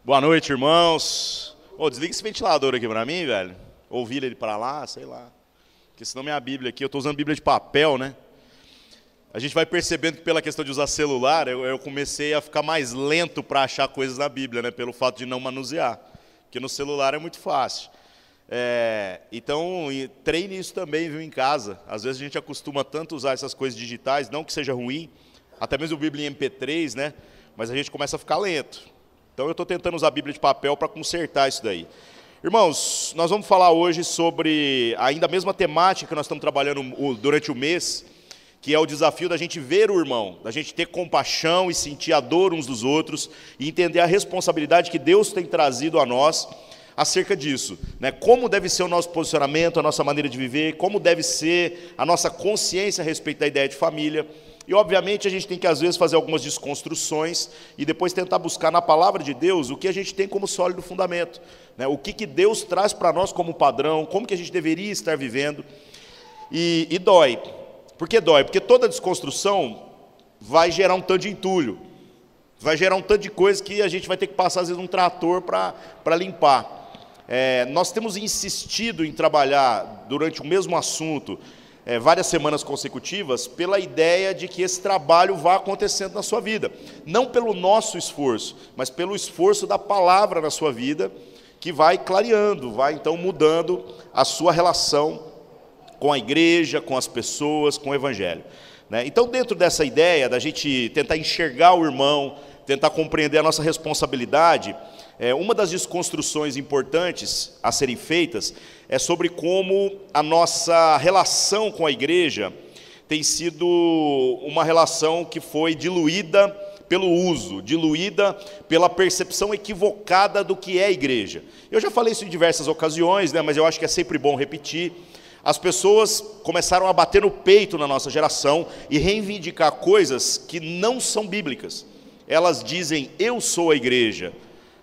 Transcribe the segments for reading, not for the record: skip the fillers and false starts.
Boa noite, irmãos. Ô, desliga esse ventilador aqui pra mim, velho. Ou vira ele pra lá, sei lá. Porque senão minha Bíblia aqui, eu tô usando Bíblia de papel, né? A gente vai percebendo que pela questão de usar celular, eu comecei a ficar mais lento para achar coisas na Bíblia, né? Pelo fato de não manusear. Porque no celular é muito fácil. Então, treine isso também, viu, em casa. Às vezes a gente acostuma tanto usar essas coisas digitais, não que seja ruim, até mesmo o Bíblia em MP3, né? Mas a gente começa a ficar lento. Então eu estou tentando usar a Bíblia de papel para consertar isso daí. Irmãos, nós vamos falar hoje sobre ainda a mesma temática que nós estamos trabalhando durante o mês, que é o desafio da gente ver o irmão, da gente ter compaixão e sentir a dor uns dos outros e entender a responsabilidade que Deus tem trazido a nós acerca disso, né? Como deve ser o nosso posicionamento, a nossa maneira de viver, como deve ser a nossa consciência a respeito da ideia de família. E, obviamente, a gente tem que, às vezes, fazer algumas desconstruções e depois tentar buscar na palavra de Deus o que a gente tem como sólido fundamento, né? O que Deus traz para nós como padrão, como que a gente deveria estar vivendo. E dói. Por que dói? Porque toda desconstrução vai gerar um tanto de entulho, vai gerar um tanto de coisa que a gente vai ter que passar, às vezes, um trator para limpar. Nós temos insistido em trabalhar durante o mesmo assunto, várias semanas consecutivas, pela ideia de que esse trabalho vá acontecendo na sua vida. Não pelo nosso esforço, mas pelo esforço da palavra na sua vida, que vai clareando, vai então mudando a sua relação com a igreja, com as pessoas, com o evangelho, né? Então, dentro dessa ideia da gente tentar enxergar o irmão, tentar compreender a nossa responsabilidade, uma das desconstruções importantes a serem feitas é sobre como a nossa relação com a igreja tem sido uma relação que foi diluída pelo uso, diluída pela percepção equivocada do que é a igreja. Eu já falei isso em diversas ocasiões, né, mas eu acho que é sempre bom repetir. As pessoas começaram a bater no peito na nossa geração e reivindicar coisas que não são bíblicas. Elas dizem, eu sou a igreja,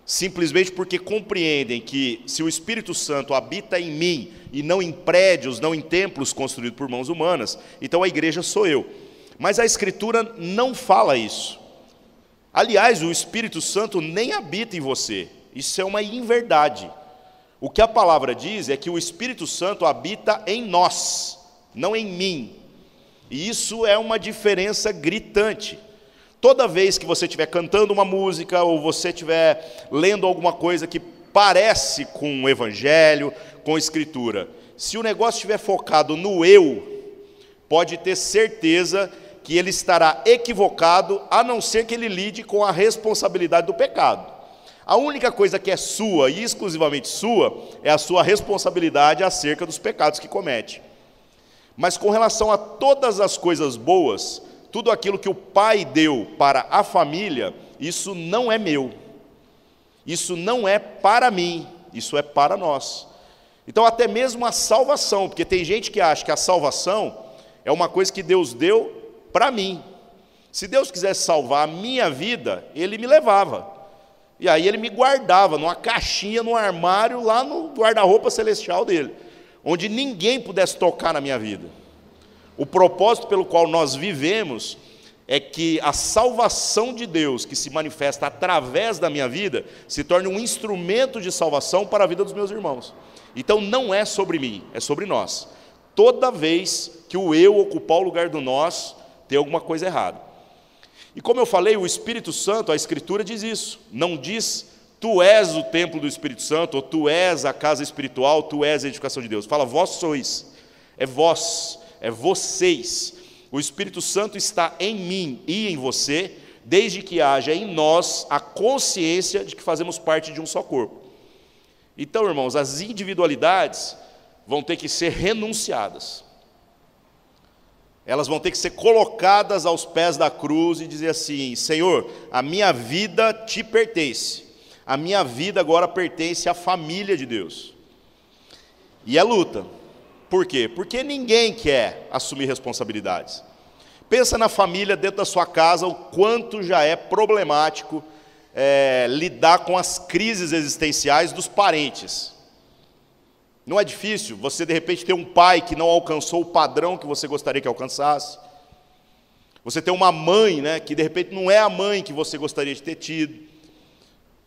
simplesmente porque compreendem que se o Espírito Santo habita em mim e não em prédios, não em templos construídos por mãos humanas, então a igreja sou eu. Mas a Escritura não fala isso. Aliás, o Espírito Santo nem habita em você. Isso é uma inverdade. O que a palavra diz é que o Espírito Santo habita em nós, não em mim. E isso é uma diferença gritante. Toda vez que você estiver cantando uma música ou você estiver lendo alguma coisa que parece com o Evangelho, com a Escritura, se o negócio estiver focado no eu, pode ter certeza que ele estará equivocado, a não ser que ele lide com a responsabilidade do pecado. A única coisa que é sua e exclusivamente sua é a sua responsabilidade acerca dos pecados que comete. Mas com relação a todas as coisas boas, tudo aquilo que o Pai deu para a família, isso não é meu. Isso não é para mim, isso é para nós. Então, até mesmo a salvação, porque tem gente que acha que a salvação é uma coisa que Deus deu para mim. Se Deus quisesse salvar a minha vida, Ele me levava. E aí Ele me guardava numa caixinha, num armário, lá no guarda-roupa celestial dEle, onde ninguém pudesse tocar na minha vida. O propósito pelo qual nós vivemos é que a salvação de Deus, que se manifesta através da minha vida, se torne um instrumento de salvação para a vida dos meus irmãos. Então não é sobre mim, é sobre nós. Toda vez que o eu ocupar o lugar do nós, tem alguma coisa errada. E como eu falei, o Espírito Santo, a Escritura diz isso. Não diz, tu és o templo do Espírito Santo, ou tu és a casa espiritual, tu és a edificação de Deus. Fala, vós sois. É vós, é vocês. O Espírito Santo está em mim e em você, desde que haja em nós a consciência de que fazemos parte de um só corpo. Então, irmãos, as individualidades vão ter que ser renunciadas. Elas vão ter que ser colocadas aos pés da cruz e dizer assim, Senhor, a minha vida te pertence. A minha vida agora pertence à família de Deus. E é luta. Por quê? Porque ninguém quer assumir responsabilidades. Pensa na família dentro da sua casa, o quanto já é problemático lidar com as crises existenciais dos parentes. Não é difícil você, de repente, ter um pai que não alcançou o padrão que você gostaria que alcançasse. Você ter uma mãe, né, que, de repente, não é a mãe que você gostaria de ter tido.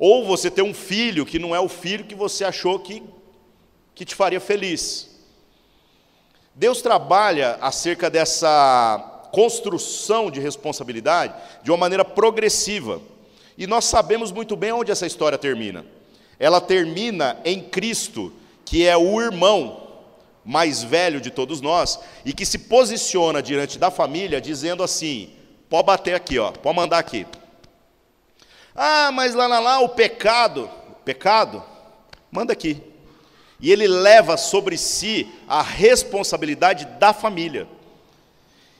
Ou você tem um filho que não é o filho que você achou que te faria feliz. Deus trabalha acerca dessa construção de responsabilidade de uma maneira progressiva. E nós sabemos muito bem onde essa história termina. Ela termina em Cristo, que é o irmão mais velho de todos nós, e que se posiciona diante da família dizendo assim: pode bater aqui, ó, pode mandar aqui. Ah, mas lá, o pecado, manda aqui. E ele leva sobre si a responsabilidade da família.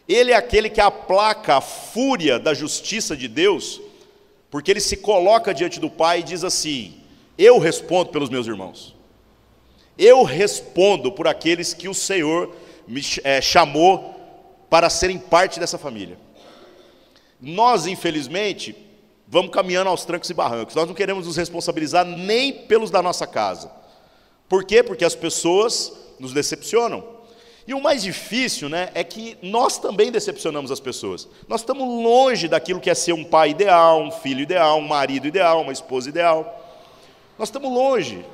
Ele é aquele que aplaca a fúria da justiça de Deus, porque ele se coloca diante do Pai e diz assim: eu respondo pelos meus irmãos. Eu respondo por aqueles que o Senhor me chamou para serem parte dessa família. Nós, infelizmente, vamos caminhando aos trancos e barrancos. Nós não queremos nos responsabilizar nem pelos da nossa casa. Por quê? Porque as pessoas nos decepcionam. E o mais difícil, né, é que nós também decepcionamos as pessoas. Nós estamos longe daquilo que é ser um pai ideal, um filho ideal, um marido ideal, uma esposa ideal. Nós estamos longe.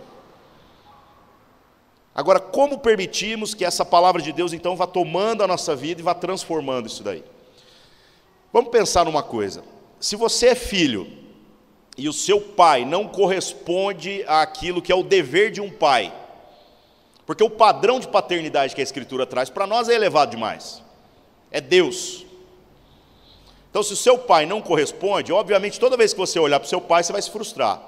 Agora, como permitimos que essa palavra de Deus, então, vá tomando a nossa vida e vá transformando isso daí? Vamos pensar numa coisa. Se você é filho e o seu pai não corresponde àquilo que é o dever de um pai, porque o padrão de paternidade que a Escritura traz para nós é elevado demais. É Deus. Então, se o seu pai não corresponde, obviamente, toda vez que você olhar para o seu pai, você vai se frustrar.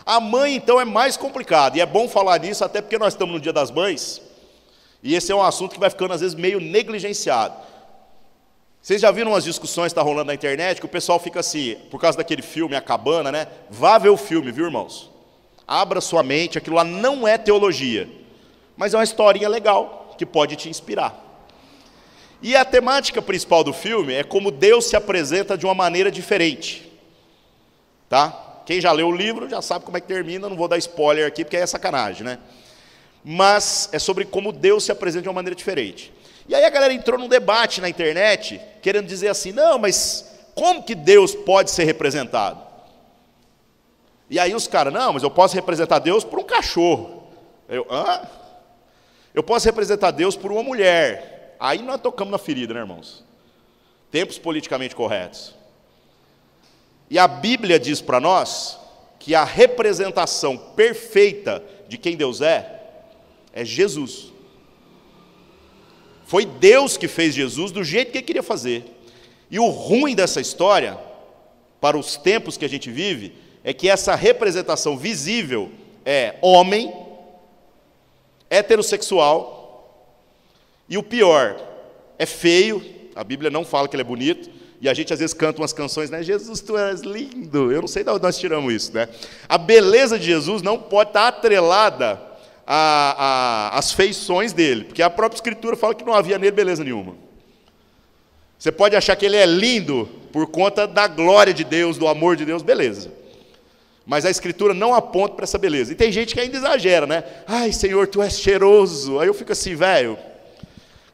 A mãe, então, é mais complicado, e é bom falar nisso, até porque nós estamos no Dia das Mães, e esse é um assunto que vai ficando, às vezes, meio negligenciado. Vocês já viram umas discussões que estão rolando na internet, que o pessoal fica assim, por causa daquele filme, A Cabana, né? Vá ver o filme, viu, irmãos? Abra sua mente, aquilo lá não é teologia, mas é uma historinha legal, que pode te inspirar. E a temática principal do filme é como Deus se apresenta de uma maneira diferente. Tá? Quem já leu o livro já sabe como é que termina, não vou dar spoiler aqui, porque é sacanagem, né? Mas é sobre como Deus se apresenta de uma maneira diferente. E aí a galera entrou num debate na internet, querendo dizer assim, não, mas como que Deus pode ser representado? E aí os caras, não, mas eu posso representar Deus por um cachorro. Eu posso representar Deus por uma mulher. Aí nós tocamos na ferida, né, irmãos? Tempos politicamente corretos. E a Bíblia diz para nós que a representação perfeita de quem Deus é Jesus. Foi Deus que fez Jesus do jeito que Ele queria fazer. E o ruim dessa história, para os tempos que a gente vive, é que essa representação visível é homem, heterossexual, e o pior, é feio, a Bíblia não fala que ele é bonito, e a gente às vezes canta umas canções, né? Jesus, tu és lindo. Eu não sei de onde nós tiramos isso, né? A beleza de Jesus não pode estar atrelada às feições dele, porque a própria Escritura fala que não havia nele beleza nenhuma. Você pode achar que ele é lindo por conta da glória de Deus, do amor de Deus, beleza. Mas a Escritura não aponta para essa beleza. E tem gente que ainda exagera, né? Ai, Senhor, tu és cheiroso. Aí eu fico assim, velho,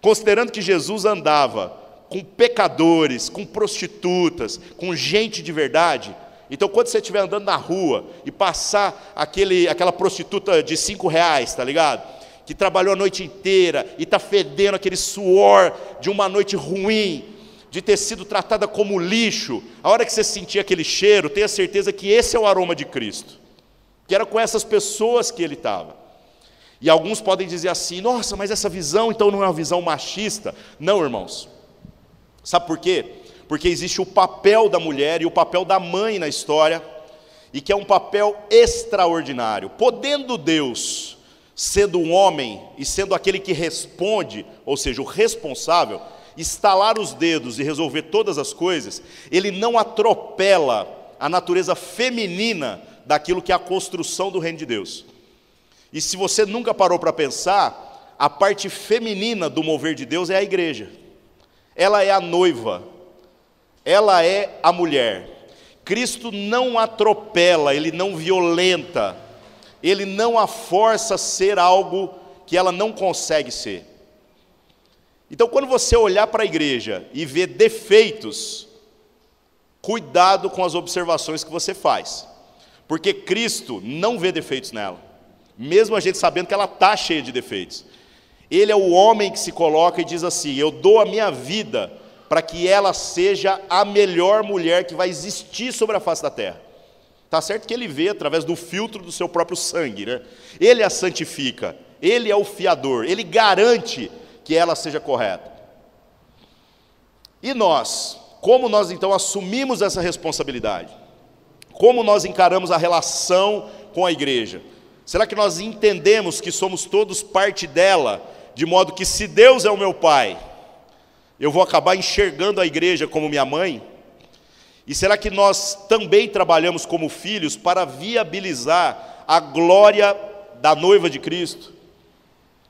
considerando que Jesus andava com pecadores, com prostitutas, com gente de verdade. Então, quando você estiver andando na rua e passar aquela prostituta de R$5, tá ligado? Que trabalhou a noite inteira e está fedendo aquele suor de uma noite ruim, de ter sido tratada como lixo, a hora que você sentir aquele cheiro, tenha certeza que esse é o aroma de Cristo. Que era com essas pessoas que ele estava. E alguns podem dizer assim, nossa, mas essa visão então não é uma visão machista. Não, irmãos. Sabe por quê? Porque existe o papel da mulher e o papel da mãe na história, e que é um papel extraordinário. Podendo Deus, sendo um homem e sendo aquele que responde, ou seja, o responsável, estalar os dedos e resolver todas as coisas, ele não atropela a natureza feminina daquilo que é a construção do reino de Deus. E se você nunca parou para pensar, a parte feminina do mover de Deus é a igreja. Ela é a noiva, ela é a mulher. Cristo não atropela, Ele não violenta, Ele não a força a ser algo que ela não consegue ser. Então, quando você olhar para a igreja e ver defeitos, cuidado com as observações que você faz. Porque Cristo não vê defeitos nela, mesmo a gente sabendo que ela está cheia de defeitos. Ele é o homem que se coloca e diz assim: eu dou a minha vida para que ela seja a melhor mulher que vai existir sobre a face da terra. Está certo que ele vê através do filtro do seu próprio sangue, né? Ele a santifica, ele é o fiador, ele garante que ela seja correta. E nós, como nós então assumimos essa responsabilidade? Como nós encaramos a relação com a igreja? Será que nós entendemos que somos todos parte dela, de modo que se Deus é o meu pai, eu vou acabar enxergando a igreja como minha mãe? E será que nós também trabalhamos como filhos para viabilizar a glória da noiva de Cristo?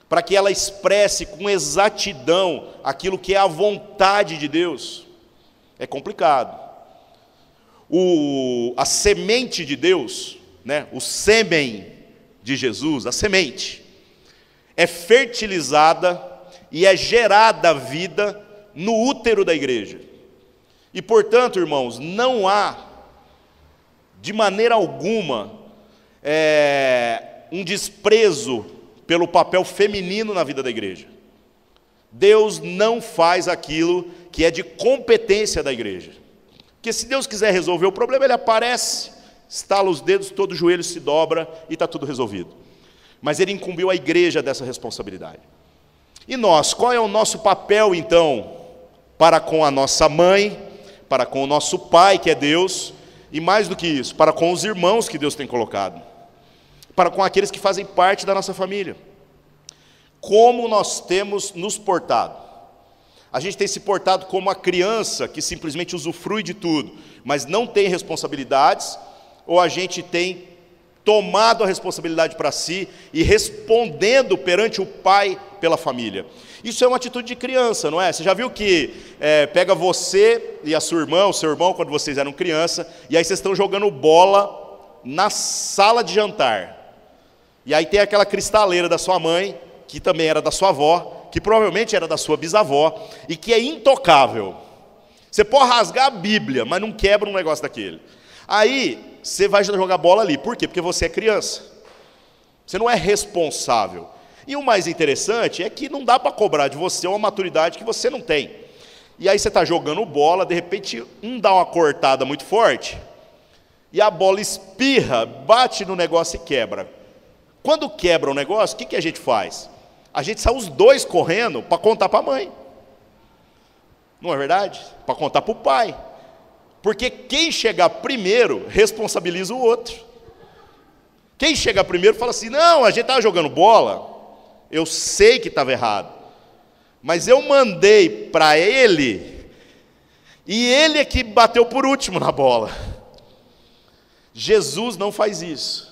Para que ela expresse com exatidão aquilo que é a vontade de Deus? É complicado. A semente de Deus, né, o sêmen de Jesus, a semente, é fertilizada e é gerada a vida no útero da igreja. E, portanto, irmãos, não há, de maneira alguma, um desprezo pelo papel feminino na vida da igreja. Deus não faz aquilo que é de competência da igreja. Porque se Deus quiser resolver o problema, Ele aparece, estala os dedos, todo o joelho se dobra e está tudo resolvido. Mas Ele incumbiu a igreja dessa responsabilidade. E nós, qual é o nosso papel então, para com a nossa mãe, para com o nosso pai, que é Deus, e mais do que isso, para com os irmãos que Deus tem colocado, para com aqueles que fazem parte da nossa família? Como nós temos nos portado? A gente tem se portado como a criança que simplesmente usufrui de tudo, mas não tem responsabilidades, ou a gente tem tomado a responsabilidade para si e respondendo perante o pai pela família? Isso é uma atitude de criança, não é? Você já viu que pega você e a sua irmã, o seu irmão, quando vocês eram criança, e aí vocês estão jogando bola na sala de jantar. E aí tem aquela cristaleira da sua mãe, que também era da sua avó, que provavelmente era da sua bisavó, e que é intocável. Você pode rasgar a Bíblia, mas não quebra um negócio daquele. Aí, você vai jogar bola ali. Por quê? Porque você é criança. Você não é responsável. E o mais interessante é que não dá para cobrar de você uma maturidade que você não tem. E aí você está jogando bola, de repente, dá uma cortada muito forte, e a bola espirra, bate no negócio e quebra. Quando quebra o negócio, o que a gente faz? A gente sai os dois correndo para contar para a mãe. Não é verdade? Para contar para o pai. Porque quem chegar primeiro responsabiliza o outro. Quem chega primeiro fala assim: não, a gente estava jogando bola, eu sei que estava errado, mas eu mandei para ele, e ele é que bateu por último na bola. Jesus não faz isso.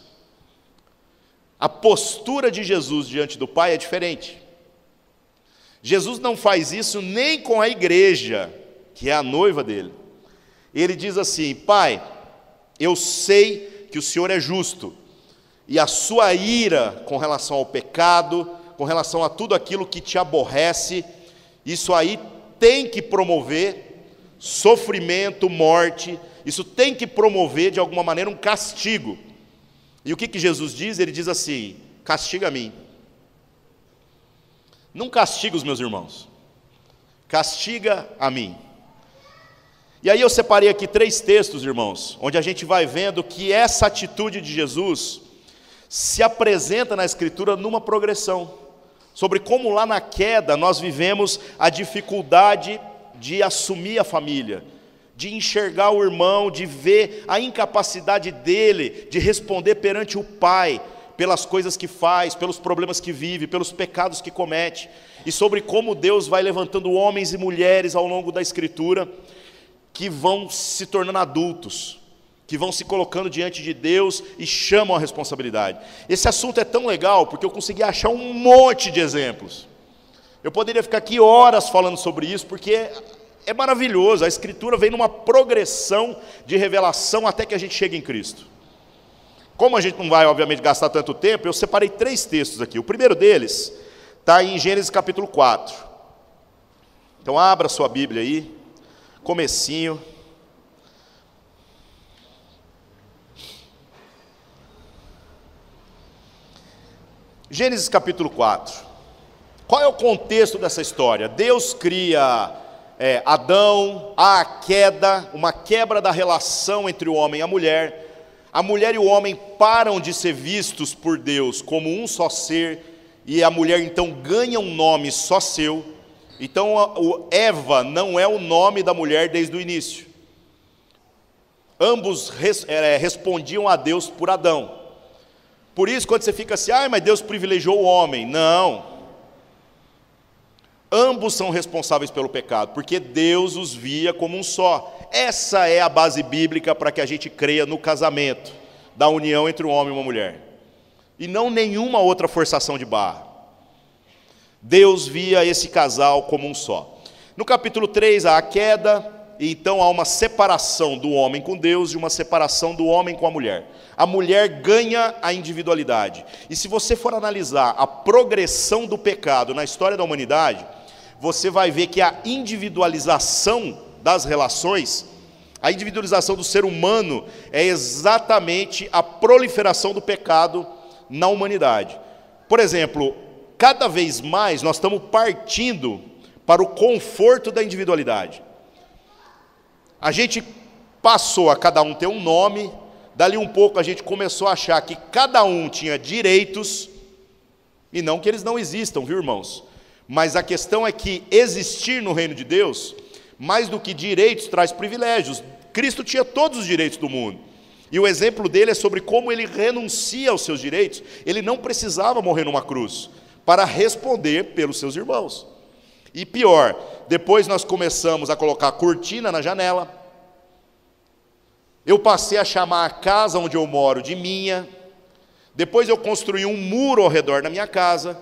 A postura de Jesus diante do Pai é diferente. Jesus não faz isso nem com a igreja, que é a noiva dele. Ele diz assim: Pai, eu sei que o Senhor é justo, e a sua ira com relação ao pecado, com relação a tudo aquilo que te aborrece, isso aí tem que promover sofrimento, morte, isso tem que promover de alguma maneira um castigo. E o que Jesus diz? Ele diz assim: castiga a mim. Não castiga os meus irmãos, castiga a mim. E aí eu separei aqui 3 textos, irmãos, onde a gente vai vendo que essa atitude de Jesus se apresenta na Escritura numa progressão, sobre como lá na queda nós vivemos a dificuldade de assumir a família, de enxergar o irmão, de ver a incapacidade dele de responder perante o Pai, pelas coisas que faz, pelos problemas que vive, pelos pecados que comete, e sobre como Deus vai levantando homens e mulheres ao longo da Escritura, que vão se tornando adultos, que vão se colocando diante de Deus e chamam a responsabilidade. Esse assunto é tão legal, porque eu consegui achar um monte de exemplos. Eu poderia ficar aqui horas falando sobre isso, porque é maravilhoso. A Escritura vem numa progressão de revelação até que a gente chegue em Cristo. Como a gente não vai, obviamente, gastar tanto tempo, eu separei 3 textos aqui. O primeiro deles está em Gênesis capítulo 4. Então abra sua Bíblia aí, comecinho. Gênesis capítulo 4. Qual é o contexto dessa história? Deus cria Adão, há a queda, uma quebra da relação entre o homem e a mulher. A mulher e o homem param de ser vistos por Deus como um só ser, e a mulher então ganha um nome só seu. Então Eva não é o nome da mulher desde o início. Ambos respondiam a Deus por Adão. Por isso, quando você fica assim, mas Deus privilegiou o homem. Não. Ambos são responsáveis pelo pecado, porque Deus os via como um só. Essa é a base bíblica para que a gente creia no casamento, da união entre um homem e uma mulher. E não nenhuma outra forçação de barra. Deus via esse casal como um só. No capítulo 3, há a queda, e então há uma separação do homem com Deus e uma separação do homem com a mulher. A mulher ganha a individualidade. E se você for analisar a progressão do pecado na história da humanidade, você vai ver que a individualização das relações, a individualização do ser humano é exatamente a proliferação do pecado na humanidade. Por exemplo, cada vez mais nós estamos partindo para o conforto da individualidade. A gente passou a cada um ter um nome, dali um pouco a gente começou a achar que cada um tinha direitos, e não que eles não existam, viu, irmãos? Mas a questão é que existir no reino de Deus, mais do que direitos, traz privilégios. Cristo tinha todos os direitos do mundo. E o exemplo dele é sobre como ele renuncia aos seus direitos. Ele não precisava morrer numa cruz para responder pelos seus irmãos. E pior, depois nós começamos a colocar cortina na janela. Eu passei a chamar a casa onde eu moro de minha. Depois eu construí um muro ao redor da minha casa.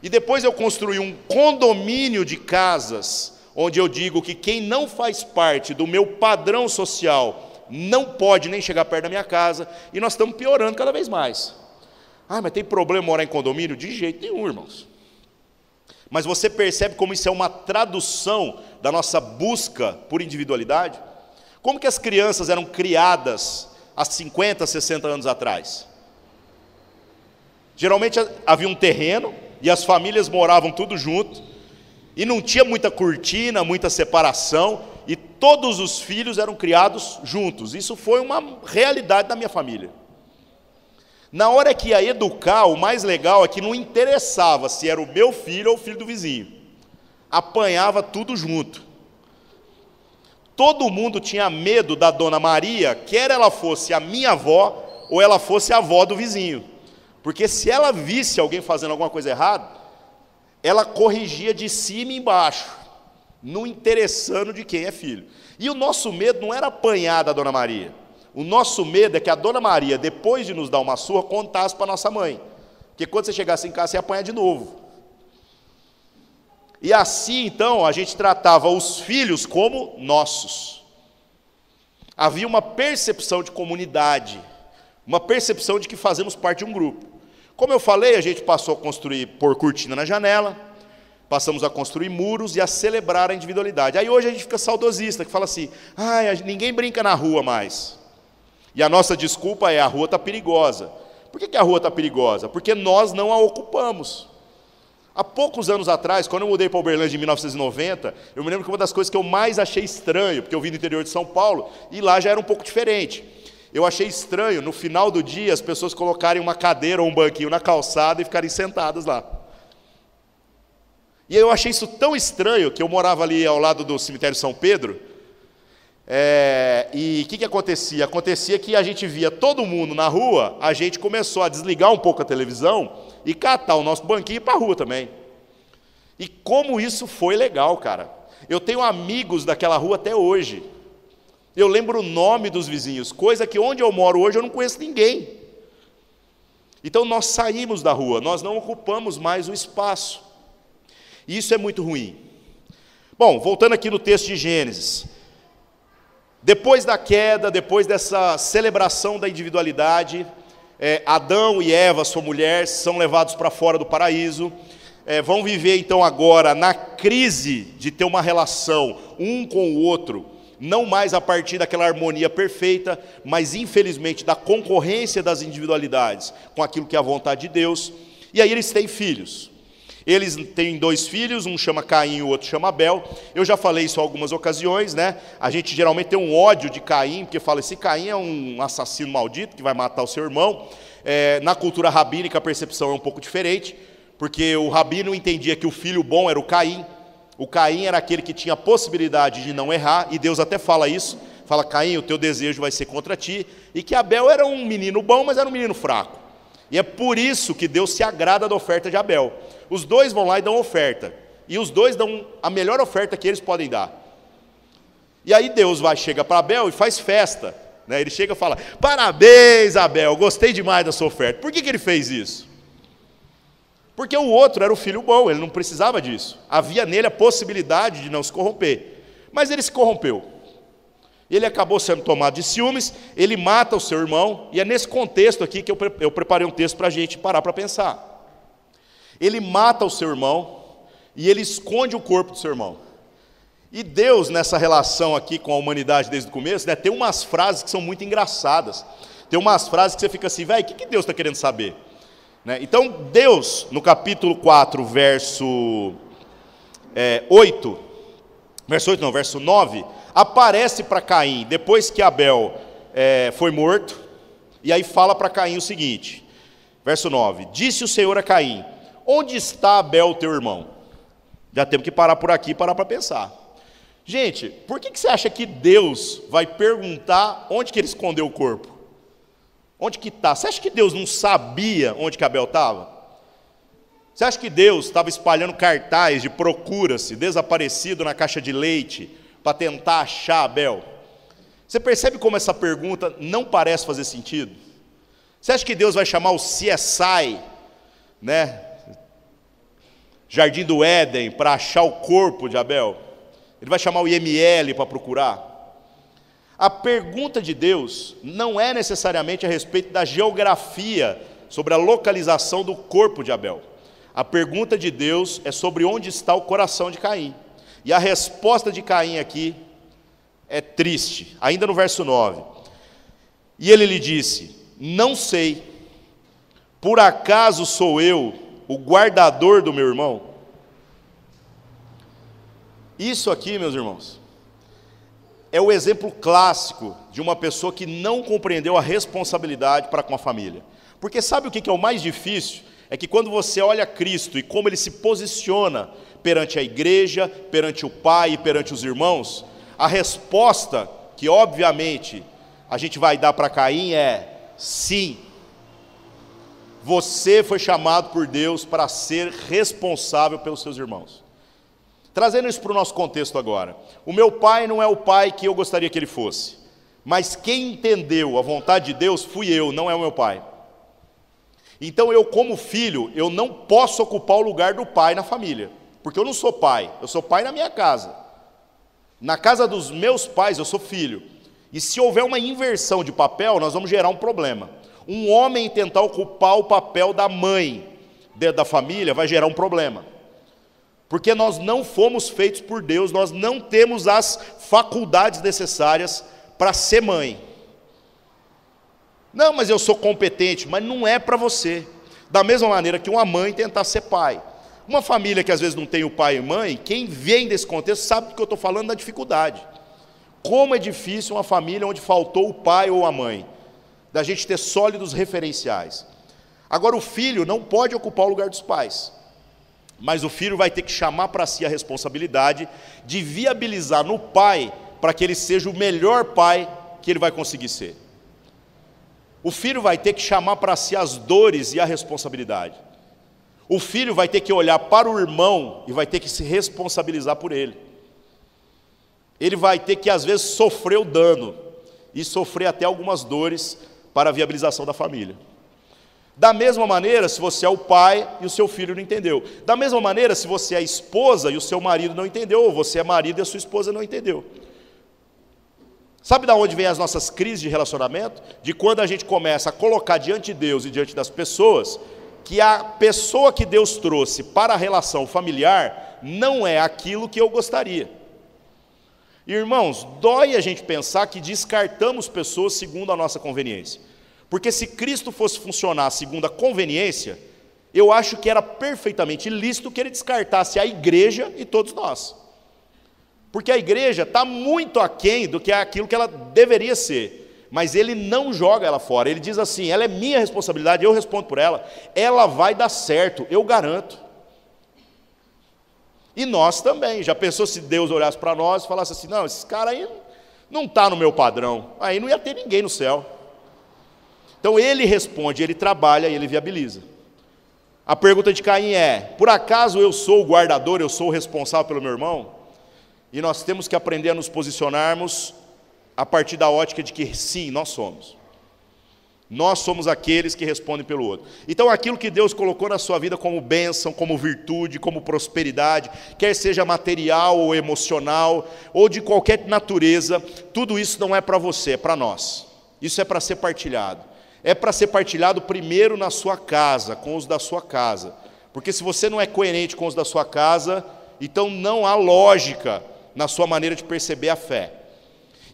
E depois eu construí um condomínio de casas, onde eu digo que quem não faz parte do meu padrão social não pode nem chegar perto da minha casa. E nós estamos piorando cada vez mais. Mas tem problema morar em condomínio? De jeito nenhum, irmãos. Mas você percebe como isso é uma tradução da nossa busca por individualidade? Como que as crianças eram criadas há 50, 60 anos atrás? Geralmente havia um terreno e as famílias moravam tudo junto, e não tinha muita cortina, muita separação, e todos os filhos eram criados juntos. Isso foi uma realidade da minha família. Na hora que ia educar, o mais legal é que não interessava se era o meu filho ou o filho do vizinho. Apanhava tudo junto. Todo mundo tinha medo da Dona Maria, quer ela fosse a minha avó ou ela fosse a avó do vizinho. Porque se ela visse alguém fazendo alguma coisa errada, ela corrigia de cima e embaixo, não interessando de quem é filho. E o nosso medo não era apanhar da Dona Maria. O nosso medo é que a Dona Maria, depois de nos dar uma surra, contasse para nossa mãe. Porque quando você chegasse em casa, você ia apanhar de novo. E assim, então, a gente tratava os filhos como nossos. Havia uma percepção de comunidade, uma percepção de que fazemos parte de um grupo. Como eu falei, a gente passou a pôr cortina na janela, passamos a construir muros e a celebrar a individualidade. Aí hoje a gente fica saudosista, que fala assim, ninguém brinca na rua mais. E a nossa desculpa é, a rua está perigosa. Por que a rua está perigosa? Porque nós não a ocupamos. Há poucos anos atrás, quando eu mudei para Uberlândia em 1990, eu me lembro que uma das coisas que eu mais achei estranho, porque eu vim do interior de São Paulo, e lá já era um pouco diferente. Eu achei estranho, no final do dia, as pessoas colocarem uma cadeira ou um banquinho na calçada e ficarem sentadas lá. E eu achei isso tão estranho, que eu morava ali ao lado do cemitério São Pedro, e o que acontecia? Acontecia que a gente via todo mundo na rua, a gente começou a desligar um pouco a televisão e catar o nosso banquinho para a rua também. E como isso foi legal, cara. Eu tenho amigos daquela rua até hoje. Eu lembro o nome dos vizinhos, coisa que onde eu moro hoje eu não conheço ninguém. Então nós saímos da rua, nós não ocupamos mais o espaço. E isso é muito ruim. Bom, voltando aqui no texto de Gênesis. Depois da queda, depois dessa celebração da individualidade, Adão e Eva, sua mulher, são levados para fora do paraíso, vão viver então agora na crise de ter uma relação um com o outro, não mais a partir daquela harmonia perfeita, mas infelizmente da concorrência das individualidades com aquilo que é a vontade de Deus. E aí eles têm filhos. Eles têm 2 filhos, um chama Caim e o outro chama Abel. Eu já falei isso em algumas ocasiões, né? A gente geralmente tem um ódio de Caim, porque fala, esse Caim é um assassino maldito que vai matar o seu irmão. Na cultura rabínica a percepção é um pouco diferente, porque o rabino entendia que o filho bom era o Caim. O Caim era aquele que tinha a possibilidade de não errar, e Deus até fala isso. Fala, Caim, o teu desejo vai ser contra ti. E que Abel era um menino bom, mas era um menino fraco. E é por isso que Deus se agrada da oferta de Abel. Os dois vão lá e dão oferta. E os dois dão a melhor oferta que eles podem dar. E aí Deus chega para Abel e faz festa. Né? Ele chega e fala, parabéns, Abel, gostei demais da sua oferta. Por que ele fez isso? Porque o outro era o filho bom, ele não precisava disso. Havia nele a possibilidade de não se corromper. Mas ele se corrompeu. Ele acabou sendo tomado de ciúmes, ele mata o seu irmão, e é nesse contexto aqui que eu preparei um texto para a gente parar para pensar. Ele mata o seu irmão, e ele esconde o corpo do seu irmão. E Deus, nessa relação aqui com a humanidade desde o começo, né, tem umas frases que são muito engraçadas. Tem umas frases que você fica assim, velho, o que Deus está querendo saber? Né? Então, Deus, no capítulo 4, verso 9, aparece para Caim, depois que Abel foi morto, e aí fala para Caim o seguinte, verso 9, disse o Senhor a Caim, onde está Abel teu irmão? Já temos que parar por aqui e parar para pensar. Gente, por que você acha que Deus vai perguntar onde que ele escondeu o corpo? Onde que está? Você acha que Deus não sabia onde que Abel estava? Você acha que Deus estava espalhando cartaz de procura-se, desaparecido na caixa de leite, para tentar achar Abel? Você percebe como essa pergunta não parece fazer sentido? Você acha que Deus vai chamar o CSI, né? Jardim do Éden, para achar o corpo de Abel? Ele vai chamar o IML para procurar? A pergunta de Deus não é necessariamente a respeito da geografia, sobre a localização do corpo de Abel. A pergunta de Deus é sobre onde está o coração de Caim. E a resposta de Caim aqui é triste, ainda no verso 9. E ele lhe disse, não sei, por acaso sou eu o guardador do meu irmão? Isso aqui, meus irmãos, é o exemplo clássico de uma pessoa que não compreendeu a responsabilidade para com a família. Porque sabe o que é o mais difícil? É que quando você olha Cristo e como ele se posiciona perante a igreja, perante o Pai e perante os irmãos, a resposta que obviamente a gente vai dar para Caim é sim. Você foi chamado por Deus para ser responsável pelos seus irmãos. Trazendo isso para o nosso contexto agora. O meu pai não é o pai que eu gostaria que ele fosse. Mas quem entendeu a vontade de Deus fui eu, não é o meu pai. Então eu, como filho, eu não posso ocupar o lugar do pai na família. Porque eu não sou pai, eu sou pai na minha casa. Na casa dos meus pais eu sou filho. E se houver uma inversão de papel, nós vamos gerar um problema. Um homem tentar ocupar o papel da mãe dentro da família vai gerar um problema. Porque nós não fomos feitos por Deus, nós não temos as faculdades necessárias para ser mãe. Não, mas eu sou competente, mas não é para você. Da mesma maneira que uma mãe tentar ser pai. Uma família que às vezes não tem o pai e mãe, quem vem desse contexto sabe do que eu estou falando da dificuldade. Como é difícil uma família onde faltou o pai ou a mãe, da gente ter sólidos referenciais. Agora o filho não pode ocupar o lugar dos pais. Mas o filho vai ter que chamar para si a responsabilidade de viabilizar no pai para que ele seja o melhor pai que ele vai conseguir ser. O filho vai ter que chamar para si as dores e a responsabilidade. O filho vai ter que olhar para o irmão e vai ter que se responsabilizar por ele. Ele vai ter que, às vezes, sofrer o dano e sofrer até algumas dores para a viabilização da família. Da mesma maneira, se você é o pai e o seu filho não entendeu. Da mesma maneira, se você é a esposa e o seu marido não entendeu, ou você é marido e a sua esposa não entendeu. Sabe de onde vem as nossas crises de relacionamento? De quando a gente começa a colocar diante de Deus e diante das pessoas, que a pessoa que Deus trouxe para a relação familiar não é aquilo que eu gostaria. Irmãos, dói a gente pensar que descartamos pessoas segundo a nossa conveniência. Porque se Cristo fosse funcionar segundo a conveniência, eu acho que era perfeitamente lícito que ele descartasse a igreja e todos nós. Porque a igreja está muito aquém do que é aquilo que ela deveria ser. Mas ele não joga ela fora. Ele diz assim, ela é minha responsabilidade, eu respondo por ela. Ela vai dar certo, eu garanto. E nós também. Já pensou se Deus olhasse para nós e falasse assim, não, esse cara aí não está no meu padrão. Aí não ia ter ninguém no céu. Então ele responde, ele trabalha e ele viabiliza. A pergunta de Caim é, por acaso eu sou o guardador, eu sou o responsável pelo meu irmão? E nós temos que aprender a nos posicionarmos a partir da ótica de que sim, nós somos. Nós somos aqueles que respondem pelo outro. Então aquilo que Deus colocou na sua vida como bênção, como virtude, como prosperidade, quer seja material ou emocional, ou de qualquer natureza, tudo isso não é para você, é para nós. Isso é para ser partilhado. É para ser partilhado primeiro na sua casa, com os da sua casa. Porque se você não é coerente com os da sua casa, então não há lógica na sua maneira de perceber a fé.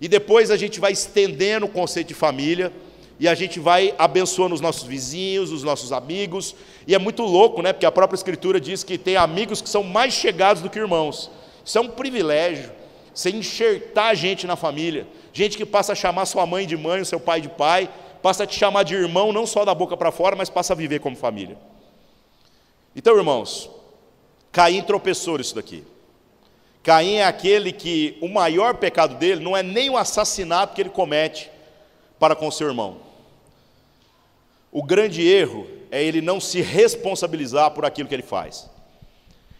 E depois a gente vai estendendo o conceito de família, e a gente vai abençoando os nossos vizinhos, os nossos amigos, e é muito louco, né? Porque a própria Escritura diz que tem amigos que são mais chegados do que irmãos. Isso é um privilégio, você enxertar gente na família, gente que passa a chamar sua mãe de mãe, o seu pai de pai, passa a te chamar de irmão, não só da boca para fora, mas passa a viver como família. Então, irmãos, Caim tropeçou nisso daqui. Caim é aquele que o maior pecado dele não é nem o assassinato que ele comete para com seu irmão. O grande erro é ele não se responsabilizar por aquilo que ele faz.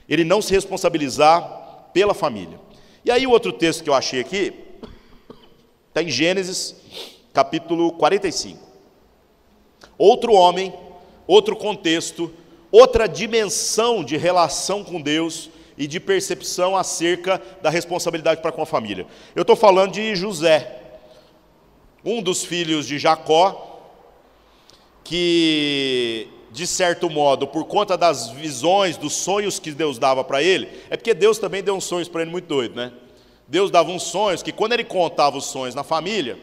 Ele não se responsabilizar pela família. E aí o outro texto que eu achei aqui, está em Gênesis, capítulo 45. Outro homem, outro contexto, outra dimensão de relação com Deus e de percepção acerca da responsabilidade para com a família. Eu estou falando de José, um dos filhos de Jacó, que, de certo modo, por conta das visões, dos sonhos que Deus dava para ele, é porque Deus também deu uns sonhos para ele muito doido, né? Deus dava uns sonhos que, quando ele contava os sonhos na família,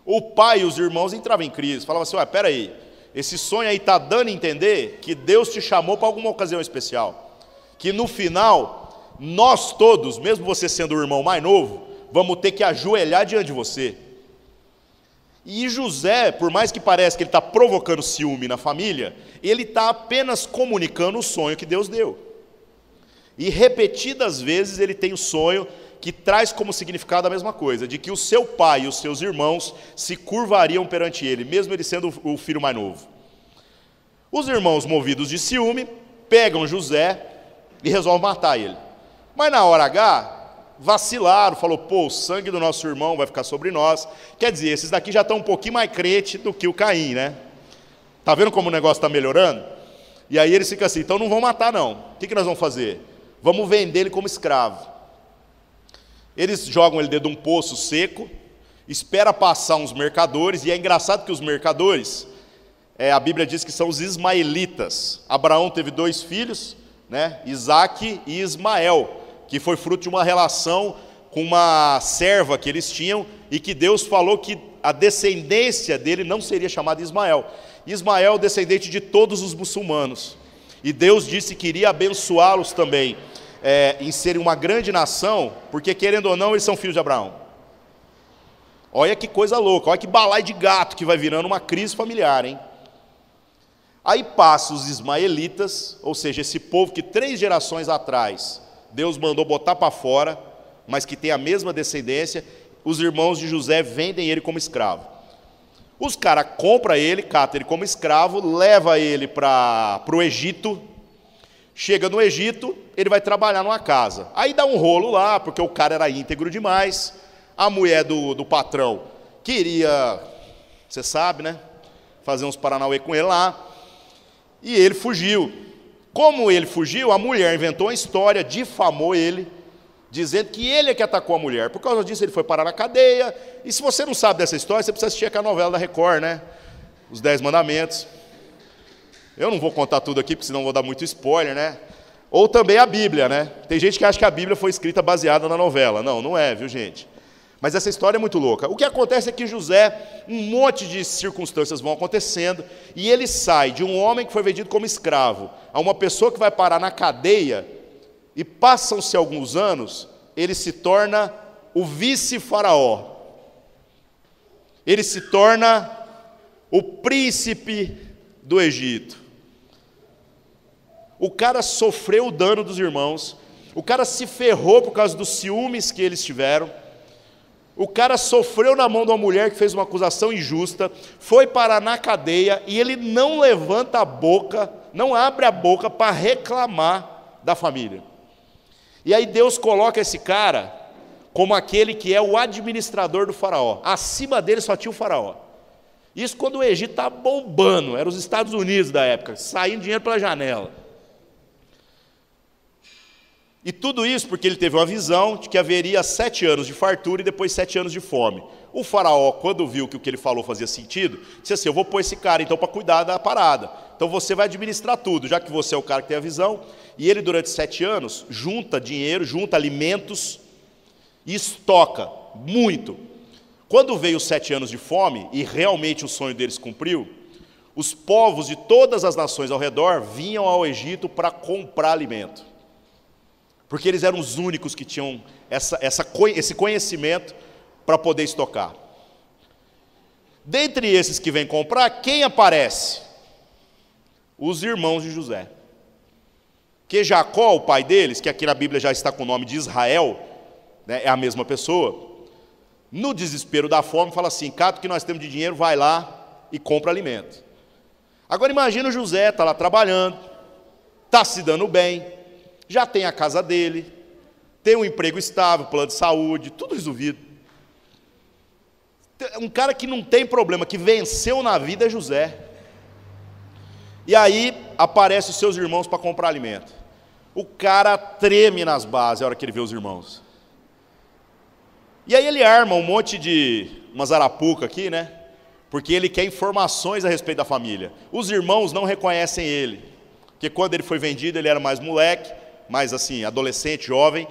o pai e os irmãos entravam em crise, falavam assim, espera aí, esse sonho aí está dando a entender que Deus te chamou para alguma ocasião especial. Que no final, nós todos, mesmo você sendo o irmão mais novo, vamos ter que ajoelhar diante de você. E José, por mais que pareça que ele está provocando ciúme na família, ele está apenas comunicando o sonho que Deus deu. E repetidas vezes ele tem o sonho que traz como significado a mesma coisa, de que o seu pai e os seus irmãos se curvariam perante ele, mesmo ele sendo o filho mais novo. Os irmãos, movidos de ciúme, pegam José e resolve matar ele. Mas na hora H, vacilaram, falou, pô, o sangue do nosso irmão vai ficar sobre nós. Quer dizer, esses daqui já estão um pouquinho mais crente do que o Caim, né? Tá vendo como o negócio está melhorando? E aí eles ficam assim, então não vão matar não. O que nós vamos fazer? Vamos vender ele como escravo. Eles jogam ele dentro de um poço seco, espera passar uns mercadores, e é engraçado que os mercadores, a Bíblia diz que são os ismaelitas. Abraão teve 2 filhos, né? Isaque e Ismael, que foi fruto de uma relação com uma serva que eles tinham, e que Deus falou que a descendência dele não seria chamada Ismael. Ismael é o descendente de todos os muçulmanos, e Deus disse que iria abençoá-los também, em serem uma grande nação, porque querendo ou não, eles são filhos de Abraão. Olha que coisa louca, olha que balaio de gato que vai virando uma crise familiar, hein? Aí passa os ismaelitas, ou seja, esse povo que 3 gerações atrás Deus mandou botar para fora, mas que tem a mesma descendência. Os irmãos de José vendem ele como escravo. Os caras compram ele, catam ele como escravo, leva ele para o Egito. Chega no Egito, ele vai trabalhar numa casa. Aí dá um rolo lá, porque o cara era íntegro demais. A mulher do patrão queria, você sabe, né? Fazer uns paranauê com ele lá. E ele fugiu. Como ele fugiu, a mulher inventou uma história, difamou ele, dizendo que ele é que atacou a mulher. Por causa disso, ele foi parar na cadeia. E se você não sabe dessa história, você precisa assistir aquela novela da Record, né? Os 10 Mandamentos. Eu não vou contar tudo aqui, porque senão vou dar muito spoiler, né? Ou também a Bíblia, né? Tem gente que acha que a Bíblia foi escrita baseada na novela. Não, não é, viu, gente? Mas essa história é muito louca. O que acontece é que José, um monte de circunstâncias vão acontecendo, e ele sai de um homem que foi vendido como escravo a uma pessoa que vai parar na cadeia, e passam-se alguns anos, ele se torna o vice-faraó. Ele se torna o príncipe do Egito. O cara sofreu o dano dos irmãos, o cara se ferrou por causa dos ciúmes que eles tiveram, o cara sofreu na mão de uma mulher que fez uma acusação injusta, foi parar na cadeia e ele não levanta a boca, não abre a boca para reclamar da família. E aí Deus coloca esse cara como aquele que é o administrador do faraó. Acima dele só tinha o faraó. Isso quando o Egito estava bombando, eram os Estados Unidos da época, saindo dinheiro pela janela. E tudo isso porque ele teve uma visão de que haveria 7 anos de fartura e depois 7 anos de fome. O faraó, quando viu que o que ele falou fazia sentido, disse assim: eu vou pôr esse cara então para cuidar da parada. Então você vai administrar tudo, já que você é o cara que tem a visão. E ele durante 7 anos junta dinheiro, junta alimentos e estoca muito. Quando veio os 7 anos de fome, e realmente o sonho deles cumpriu, os povos de todas as nações ao redor vinham ao Egito para comprar alimento. Porque eles eram os únicos que tinham esse conhecimento para poder estocar. Dentre esses que vêm comprar, quem aparece? Os irmãos de José. Que Jacó, o pai deles, que aqui na Bíblia já está com o nome de Israel, né, é a mesma pessoa, no desespero da fome, fala assim: cada que nós temos de dinheiro, vai lá e compra alimento. Agora imagina o José, está lá trabalhando, está se dando bem, já tem a casa dele, tem um emprego estável, plano de saúde, tudo resolvido. Um cara que não tem problema, que venceu na vida é José. E aí aparecem os seus irmãos para comprar alimento. O cara treme nas bases a hora que ele vê os irmãos. E aí ele arma um monte de umas arapuca aqui, né? Porque ele quer informações a respeito da família. Os irmãos não reconhecem ele, porque quando ele foi vendido ele era mais moleque, mais assim, adolescente, jovem,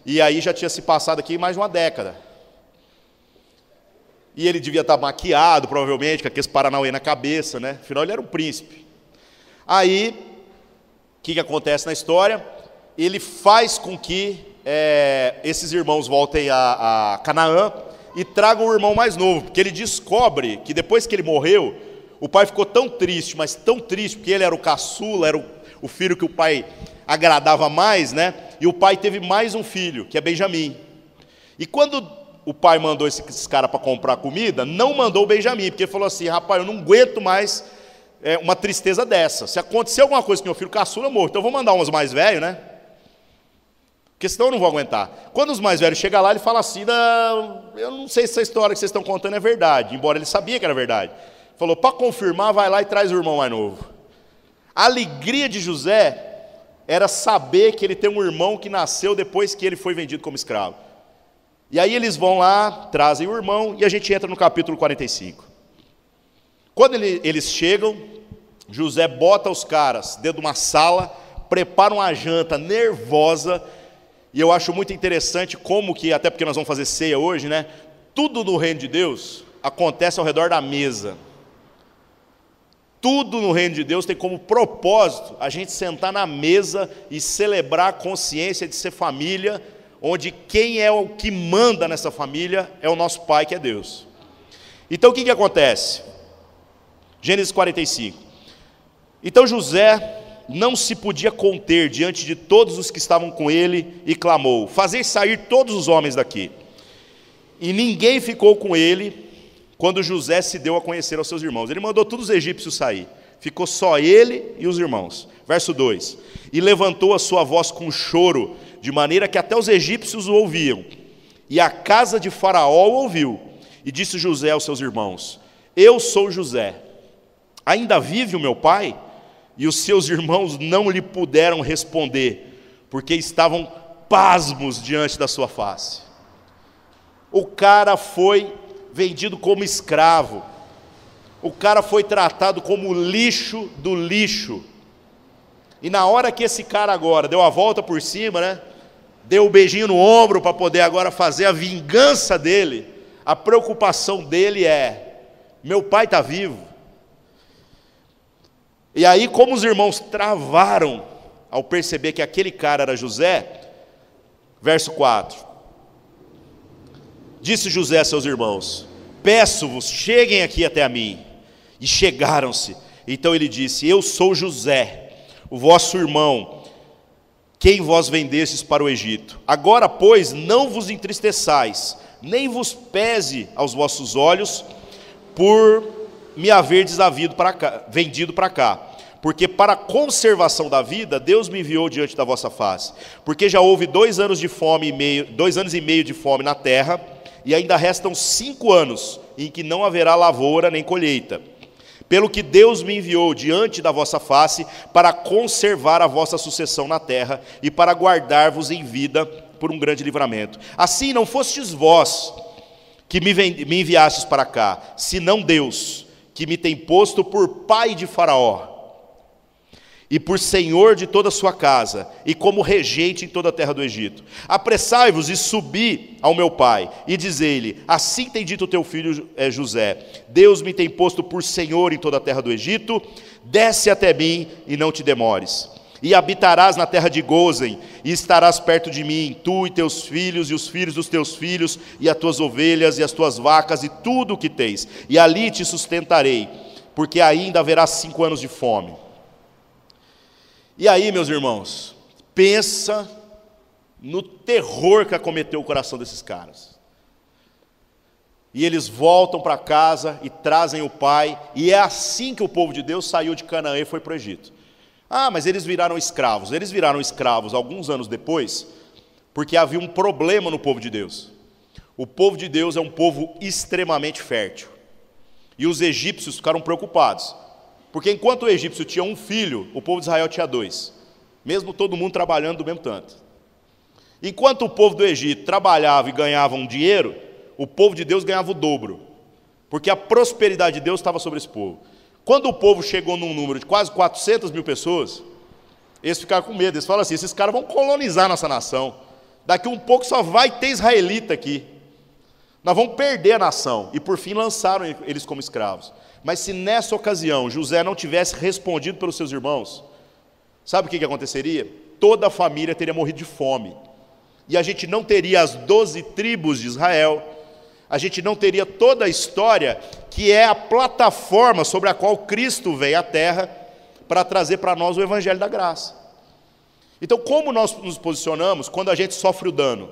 e aí já tinha se passado aqui mais de uma década. E ele devia estar maquiado, provavelmente, com aqueles paranauê na cabeça, né? Afinal, ele era um príncipe. Aí, o que acontece na história? Ele faz com que esses irmãos voltem a Canaã e tragam o irmão mais novo, porque ele descobre que depois que ele morreu, o pai ficou tão triste, mas tão triste, porque ele era o caçula, era o filho que o pai agradava mais, né? E o pai teve mais um filho, que é Benjamim. E quando o pai mandou esses caras para comprar comida, não mandou o Benjamim, porque ele falou assim: rapaz, eu não aguento mais uma tristeza dessa. Se acontecer alguma coisa com meu filho caçula, eu morro. Então eu vou mandar uns mais velhos, né? Porque senão eu não vou aguentar. Quando os mais velhos chegam lá, ele fala assim: não, eu não sei se essa história que vocês estão contando é verdade, embora ele sabia que era verdade. Falou: para confirmar, vai lá e traz o irmão mais novo. A alegria de José era saber que ele tem um irmão que nasceu depois que ele foi vendido como escravo. E aí eles vão lá, trazem o irmão, e a gente entra no capítulo 45. Quando eles chegam, José bota os caras dentro de uma sala, prepara uma janta nervosa, e eu acho muito interessante como que, até porque nós vamos fazer ceia hoje, né? Tudo no reino de Deus acontece ao redor da mesa. Tudo no reino de Deus tem como propósito a gente sentar na mesa e celebrar a consciência de ser família, onde quem é o que manda nessa família é o nosso Pai, que é Deus. Então o que acontece? Gênesis 45. Então José não se podia conter diante de todos os que estavam com ele e clamou: fazei sair todos os homens daqui. E ninguém ficou com ele quando José se deu a conhecer aos seus irmãos. Ele mandou todos os egípcios sair, ficou só ele e os irmãos. Verso 2: e levantou a sua voz com choro, de maneira que até os egípcios o ouviam, e a casa de Faraó o ouviu. E disse José aos seus irmãos: eu sou José, ainda vive o meu pai? E os seus irmãos não lhe puderam responder, porque estavam pasmos diante da sua face. O cara foi vendido como escravo, o cara foi tratado como lixo do lixo, e na hora que esse cara agora deu a volta por cima, né? deu um beijinho no ombro para poder agora fazer a vingança dele. A preocupação dele é: meu pai está vivo. E aí, como os irmãos travaram ao perceber que aquele cara era José, verso 4: disse José a seus irmãos: peço-vos, cheguem aqui até a mim. E chegaram-se. Então ele disse: eu sou José, o vosso irmão, quem vós vendestes para o Egito. Agora, pois, não vos entristeçais, nem vos pese aos vossos olhos por me haverdes vendido para cá. Porque para a conservação da vida, Deus me enviou diante da vossa face. Porque já houve 2 anos e meio de fome na terra, e ainda restam 5 anos em que não haverá lavoura nem colheita. Pelo que Deus me enviou diante da vossa face para conservar a vossa sucessão na terra e para guardar-vos em vida por um grande livramento. Assim não fostes vós que me enviastes para cá, senão Deus, que me tem posto por pai de Faraó e por senhor de toda a sua casa, e como regente em toda a terra do Egito. Apressai-vos e subi ao meu pai, e dizei-lhe: assim tem dito o teu filho José, Deus me tem posto por senhor em toda a terra do Egito, desce até mim e não te demores. E habitarás na terra de Gósen, e estarás perto de mim, tu e teus filhos, e os filhos dos teus filhos, e as tuas ovelhas, e as tuas vacas, e tudo o que tens. E ali te sustentarei, porque ainda haverá 5 anos de fome. E aí, meus irmãos, pensa no terror que acometeu o coração desses caras. E eles voltam para casa e trazem o pai, e é assim que o povo de Deus saiu de Canaã e foi para o Egito. Ah, mas eles viraram escravos. Eles viraram escravos alguns anos depois, porque havia um problema no povo de Deus. O povo de Deus é um povo extremamente fértil. E os egípcios ficaram preocupados. Porque enquanto o egípcio tinha um filho, o povo de Israel tinha 2. Mesmo todo mundo trabalhando do mesmo tanto. Enquanto o povo do Egito trabalhava e ganhava um dinheiro, o povo de Deus ganhava o dobro. Porque a prosperidade de Deus estava sobre esse povo. Quando o povo chegou num número de quase 400 mil pessoas, eles ficaram com medo. Eles falaram assim: esses caras vão colonizar nossa nação. Daqui um pouco só vai ter israelita aqui. Nós vamos perder a nação. E por fim lançaram eles como escravos. Mas se nessa ocasião José não tivesse respondido pelos seus irmãos, sabe o que aconteceria? Toda a família teria morrido de fome. E a gente não teria as 12 tribos de Israel, a gente não teria toda a história que é a plataforma sobre a qual Cristo veio à terra para trazer para nós o Evangelho da Graça. Então, como nós nos posicionamos quando a gente sofre o dano?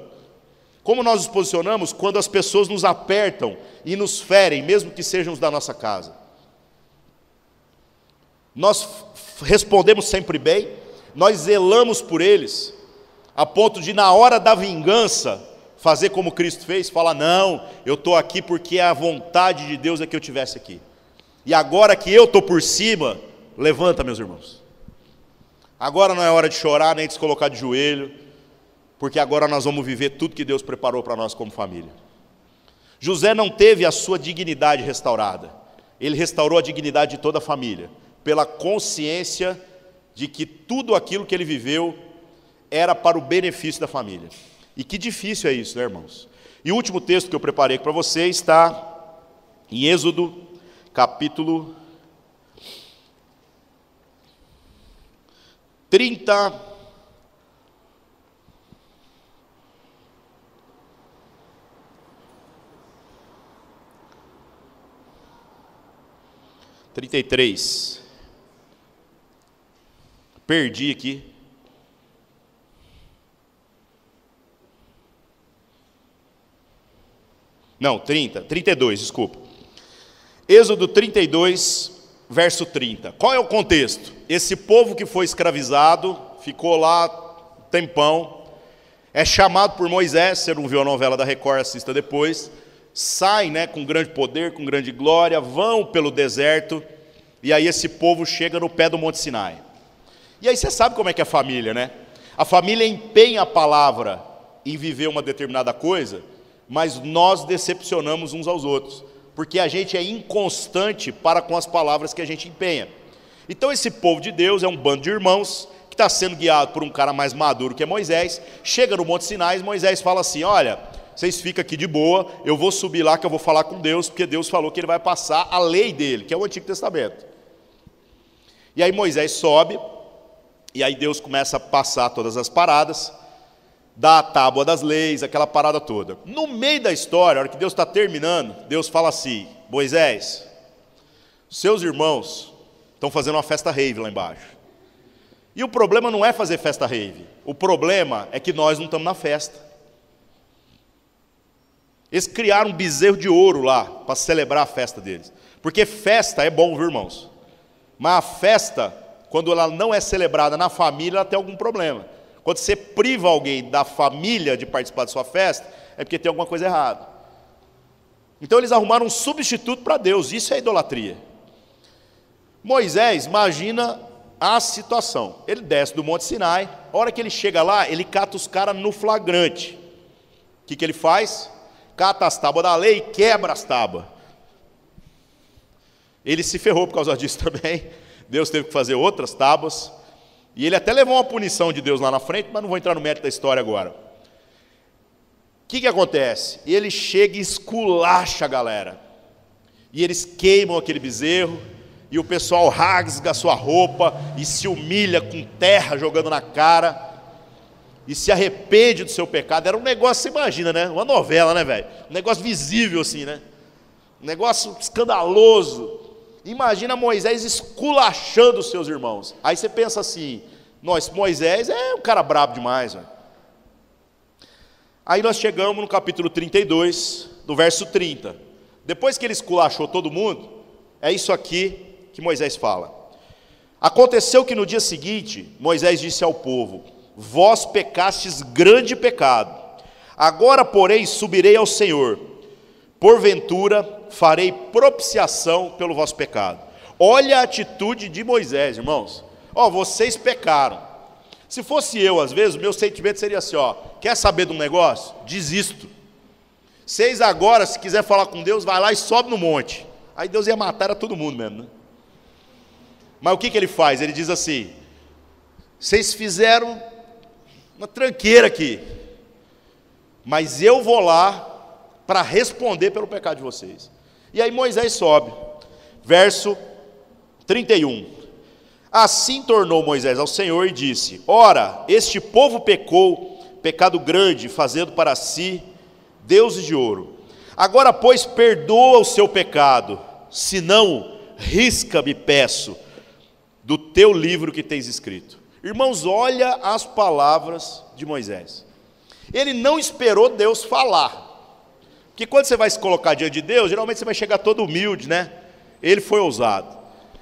Como nós nos posicionamos quando as pessoas nos apertam e nos ferem, mesmo que sejam os da nossa casa? Nós respondemos sempre bem, nós zelamos por eles, a ponto de, na hora da vingança, fazer como Cristo fez, falar: não, eu estou aqui porque a vontade de Deus é que eu estivesse aqui. E agora que eu estou por cima, levanta, meus irmãos. Agora não é hora de chorar, nem de se colocar de joelho, porque agora nós vamos viver tudo que Deus preparou para nós como família. José não teve a sua dignidade restaurada, ele restaurou a dignidade de toda a família, pela consciência de que tudo aquilo que ele viveu era para o benefício da família. E que difícil é isso, né, irmãos? E o último texto que eu preparei para você está em Êxodo, capítulo 30. Perdi aqui. Não, 32, desculpa. Êxodo 32, verso 30. Qual é o contexto? Esse povo que foi escravizado, ficou lá um tempão, é chamado por Moisés, você não viu a novela da Record, assista depois, saem, né, com grande poder, com grande glória, vão pelo deserto, e aí esse povo chega no pé do Monte Sinai. E aí você sabe como é que é a família, né? A família empenha a palavra em viver uma determinada coisa, mas nós decepcionamos uns aos outros, porque a gente é inconstante para com as palavras que a gente empenha. Então esse povo de Deus é um bando de irmãos que está sendo guiado por um cara mais maduro que é Moisés, chega no Monte Sinai e Moisés fala assim, olha, vocês ficam aqui de boa, eu vou subir lá que eu vou falar com Deus, porque Deus falou que ele vai passar a lei dele, que é o Antigo Testamento. E aí Moisés sobe, e aí Deus começa a passar todas as paradas, dá a tábua das leis, aquela parada toda. No meio da história, a hora que Deus está terminando, Deus fala assim, Moisés, seus irmãos estão fazendo uma festa rave lá embaixo. E o problema não é fazer festa rave, o problema é que nós não estamos na festa. Eles criaram um bezerro de ouro lá, para celebrar a festa deles. Porque festa é bom, viu, irmãos? Mas a festa, quando ela não é celebrada na família, ela tem algum problema. Quando você priva alguém da família de participar da sua festa, é porque tem alguma coisa errada. Então eles arrumaram um substituto para Deus, isso é idolatria. Moisés, imagina a situação. Ele desce do Monte Sinai, a hora que ele chega lá, ele cata os caras no flagrante. O que ele faz? Cata as tábuas da lei e quebra as tábuas. Ele se ferrou por causa disso também. Deus teve que fazer outras tábuas. E ele até levou uma punição de Deus lá na frente, mas não vou entrar no mérito da história agora. O que acontece? Ele chega e esculacha a galera. E eles queimam aquele bezerro, e o pessoal rasga a sua roupa, e se humilha com terra jogando na cara, e se arrepende do seu pecado. Era um negócio, você imagina, né? Uma novela, né, velho? Um negócio visível assim, né? Um negócio escandaloso. Imagina Moisés esculachando os seus irmãos. Aí você pensa assim, Moisés é um cara brabo demais, velho. Aí nós chegamos no capítulo 32, do verso 30. Depois que ele esculachou todo mundo, é isso aqui que Moisés fala. Aconteceu que no dia seguinte, Moisés disse ao povo, vós pecastes grande pecado. Agora, porém, subirei ao Senhor. Porventura, farei propiciação pelo vosso pecado. Olha a atitude de Moisés, irmãos. Vocês pecaram. Se fosse eu, às vezes, o meu sentimento seria assim, quer saber de um negócio? Desisto. Vocês agora, se quiser falar com Deus, vai lá e sobe no monte. Aí Deus ia matar a todo mundo mesmo, né? Mas o que ele faz? Ele diz assim, vocês fizeram uma tranqueira aqui, mas eu vou lá para responder pelo pecado de vocês. E aí Moisés sobe, verso 31. Assim tornou Moisés ao Senhor e disse, ora, este povo pecou, pecado grande, fazendo para si deuses de ouro. Agora, pois, perdoa o seu pecado, senão risca-me, peço, do teu livro que tens escrito. Irmãos, olha as palavras de Moisés. Ele não esperou Deus falar. Porque quando você vai se colocar diante de Deus, geralmente você vai chegar todo humilde, né? Ele foi ousado.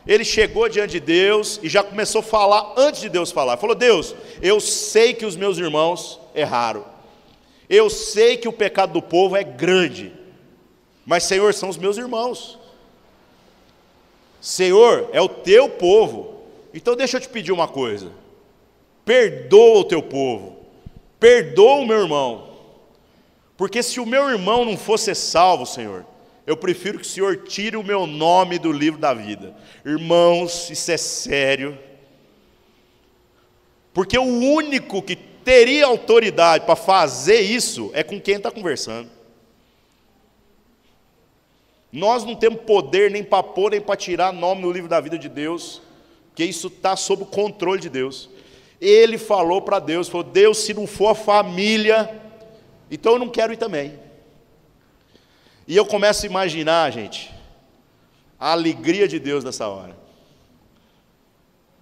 Ele chegou diante de Deus e já começou a falar antes de Deus falar. Falou, Deus, eu sei que os meus irmãos erraram. Eu sei que o pecado do povo é grande. Mas, Senhor, são os meus irmãos. Senhor, é o teu povo. Então deixa eu te pedir uma coisa. Perdoa o teu povo. Perdoa o meu irmão. Porque se o meu irmão não fosse salvo, Senhor, eu prefiro que o Senhor tire o meu nome do livro da vida. Irmãos, isso é sério. Porque o único que teria autoridade para fazer isso é com quem está conversando. Nós não temos poder nem para pôr, nem para tirar nome no livro da vida de Deus, porque isso está sob o controle de Deus. Ele falou para Deus, falou, Deus, se não for a família, então eu não quero ir também. E eu começo a imaginar, gente, a alegria de Deus nessa hora.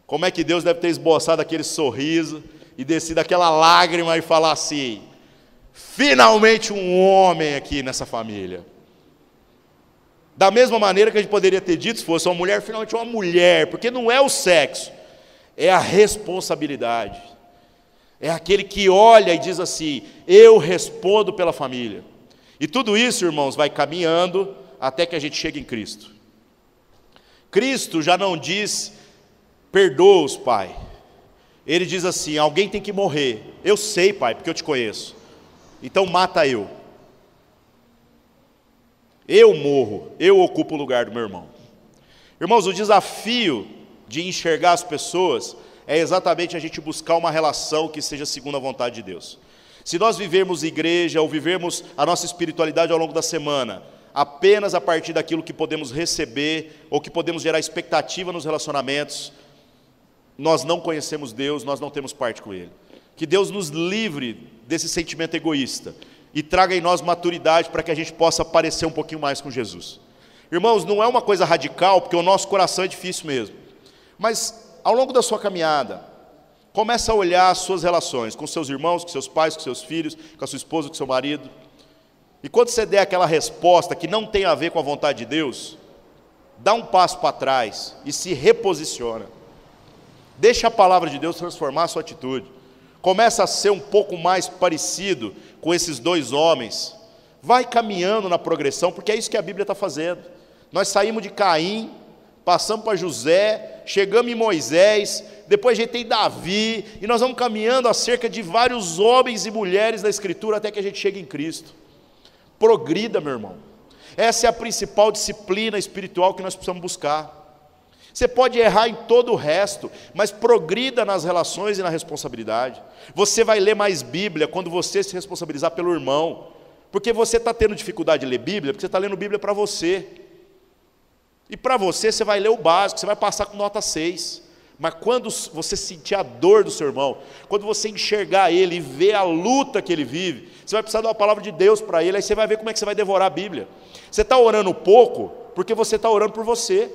Como é que Deus deve ter esboçado aquele sorriso e descido aquela lágrima e falar assim, finalmente um homem aqui nessa família. Da mesma maneira que a gente poderia ter dito, se fosse uma mulher, finalmente uma mulher, porque não é o sexo, é a responsabilidade. É aquele que olha e diz assim, eu respondo pela família. E tudo isso, irmãos, vai caminhando até que a gente chegue em Cristo. Cristo já não diz, perdoa-os, Pai. Ele diz assim, alguém tem que morrer. Eu sei, Pai, porque eu te conheço. Então mata eu. Eu morro, eu ocupo o lugar do meu irmão. Irmãos, o desafio de enxergar as pessoas é exatamente a gente buscar uma relação que seja segundo a vontade de Deus. Se nós vivermos igreja ou vivermos a nossa espiritualidade ao longo da semana, apenas a partir daquilo que podemos receber ou que podemos gerar expectativa nos relacionamentos, nós não conhecemos Deus, nós não temos parte com Ele. Que Deus nos livre desse sentimento egoísta e traga em nós maturidade para que a gente possa parecer um pouquinho mais com Jesus. Irmãos, não é uma coisa radical, porque o nosso coração é difícil mesmo. Mas ao longo da sua caminhada, começa a olhar as suas relações com seus irmãos, com seus pais, com seus filhos, com a sua esposa, com seu marido. E quando você der aquela resposta que não tem a ver com a vontade de Deus, dá um passo para trás e se reposiciona. Deixa a palavra de Deus transformar a sua atitude. Começa a ser um pouco mais parecido com esses dois homens. Vai caminhando na progressão, porque é isso que a Bíblia está fazendo. Nós saímos de Caim, passamos para José, chegamos em Moisés, depois a gente tem Davi, e nós vamos caminhando acerca de vários homens e mulheres da Escritura até que a gente chegue em Cristo. Progrida, meu irmão. Essa é a principal disciplina espiritual que nós precisamos buscar. Você pode errar em todo o resto, mas progrida nas relações e na responsabilidade. Você vai ler mais Bíblia quando você se responsabilizar pelo irmão, porque você está tendo dificuldade de ler Bíblia, porque você está lendo Bíblia para você. E para você, você vai ler o básico, você vai passar com nota 6. Mas quando você sentir a dor do seu irmão, quando você enxergar ele e ver a luta que ele vive, você vai precisar dar uma palavra de Deus para ele, aí você vai ver como é que você vai devorar a Bíblia. Você está orando pouco, porque você está orando por você.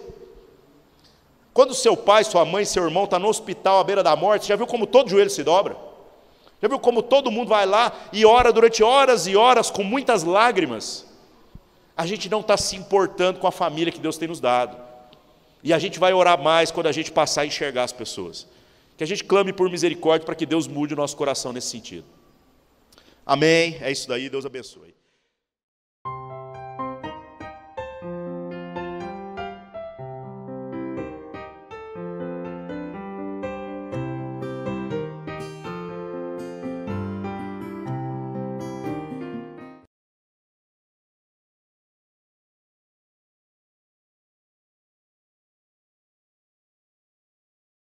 Quando seu pai, sua mãe, seu irmão está no hospital à beira da morte, já viu como todo joelho se dobra? Já viu como todo mundo vai lá e ora durante horas e horas com muitas lágrimas? A gente não está se importando com a família que Deus tem nos dado. E a gente vai orar mais quando a gente passar a enxergar as pessoas. Que a gente clame por misericórdia para que Deus mude o nosso coração nesse sentido. Amém? É isso daí, Deus abençoe.